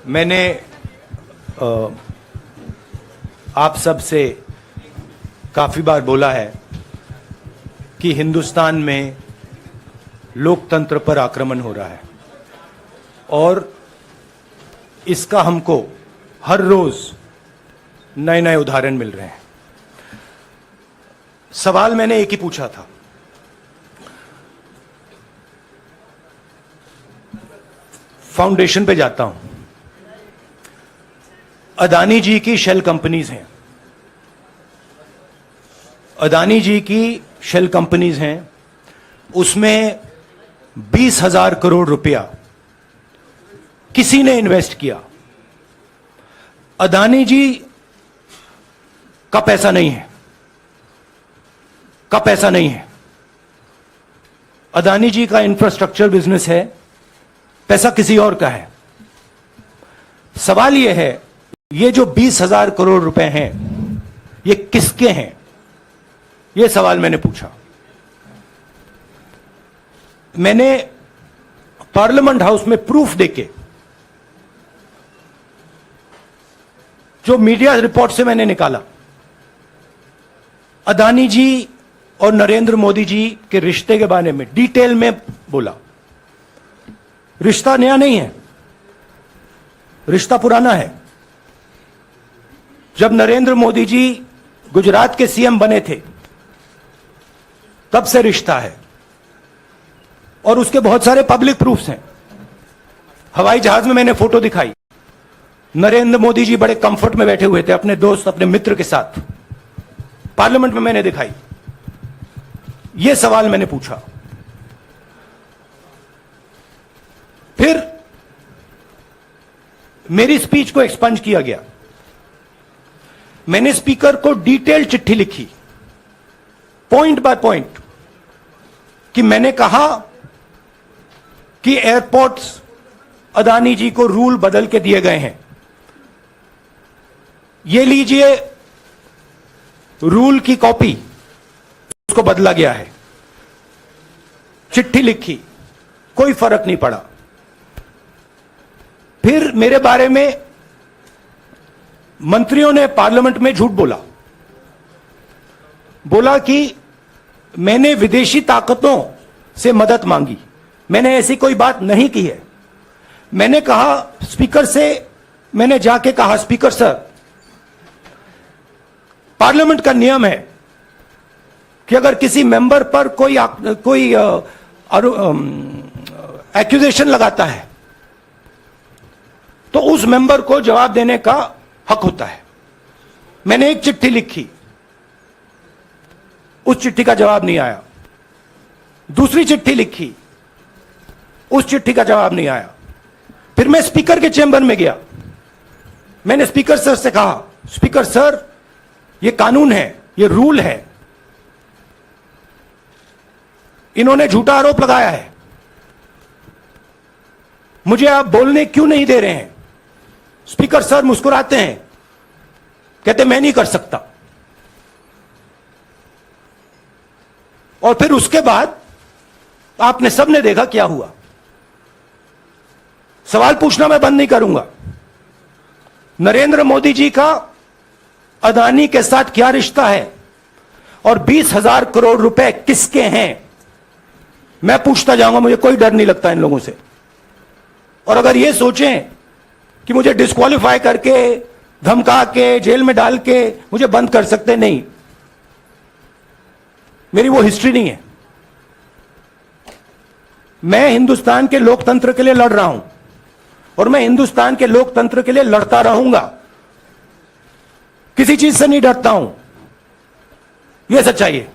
मैंने आप सब से काफी बार बोला है कि हिंदुस्तान में लोकतंत्र पर आक्रमण हो रहा है और इसका हमको हर रोज नए नए उदाहरण मिल रहे हैं। सवाल मैंने एक ही पूछा था, फाउंडेशन पे जाता हूं, अदानी जी की शेल कंपनीज हैं, अदानी जी की शेल कंपनीज हैं, उसमें 20,000 करोड़ रुपया किसी ने इन्वेस्ट किया। अदानी जी का पैसा नहीं है, अदानी जी का इंफ्रास्ट्रक्चर बिजनेस है, पैसा किसी और का है। सवाल यह है, ये जो 20,000 करोड़ रुपए हैं ये किसके हैं? यह सवाल मैंने पूछा। मैंने पार्लियामेंट हाउस में प्रूफ देके, जो मीडिया रिपोर्ट से मैंने निकाला, अदानी जी और नरेंद्र मोदी जी के रिश्ते के बारे में डिटेल में बोला। रिश्ता नया नहीं है, रिश्ता पुराना है। जब नरेंद्र मोदी जी गुजरात के सीएम बने थे तब से रिश्ता है और उसके बहुत सारे पब्लिक प्रूफ्स हैं। हवाई जहाज में मैंने फोटो दिखाई, नरेंद्र मोदी जी बड़े कंफर्ट में बैठे हुए थे अपने दोस्त, अपने मित्र के साथ। पार्लियामेंट में मैंने दिखाई। यह सवाल मैंने पूछा। फिर मेरी स्पीच को एक्सपंज किया गया। मैंने स्पीकर को डिटेल चिट्ठी लिखी, पॉइंट बाय पॉइंट, कि मैंने कहा कि एयरपोर्ट्स अदानी जी को रूल बदल के दिए गए हैं। ये लीजिए रूल की कॉपी, उसको बदला गया है। चिट्ठी लिखी, कोई फर्क नहीं पड़ा। फिर मेरे बारे में मंत्रियों ने पार्लियामेंट में झूठ बोला कि मैंने विदेशी ताकतों से मदद मांगी। मैंने ऐसी कोई बात नहीं की है। मैंने कहा स्पीकर से, मैंने जाके कहा, स्पीकर सर, पार्लियामेंट का नियम है कि अगर किसी मेंबर पर कोई एक्यूजेशन लगाता है तो उस मेंबर को जवाब देने का हक होता है। मैंने एक चिट्ठी लिखी, उस चिट्ठी का जवाब नहीं आया। दूसरी चिट्ठी लिखी, उस चिट्ठी का जवाब नहीं आया। फिर मैं स्पीकर के चेंबर में गया। मैंने स्पीकर सर से कहा, स्पीकर सर, यह कानून है, यह रूल है, इन्होंने झूठा आरोप लगाया है, मुझे आप बोलने क्यों नहीं दे रहे हैं? स्पीकर सर मुस्कुराते हैं, कहते मैं नहीं कर सकता। और फिर उसके बाद आपने सबने देखा क्या हुआ। सवाल पूछना मैं बंद नहीं करूंगा। नरेंद्र मोदी जी का अदानी के साथ क्या रिश्ता है और 20,000 करोड़ रुपए किसके हैं, मैं पूछता जाऊंगा। मुझे कोई डर नहीं लगता इन लोगों से। और अगर ये सोचें कि मुझे डिस्क्वालीफाई करके, धमका के, जेल में डाल के मुझे बंद कर सकते, नहीं, मेरी वो हिस्ट्री नहीं है। मैं हिंदुस्तान के लोकतंत्र के लिए लड़ रहा हूं और मैं हिंदुस्तान के लोकतंत्र के लिए लड़ता रहूंगा। किसी चीज से नहीं डरता हूं, यह सच्चाई है।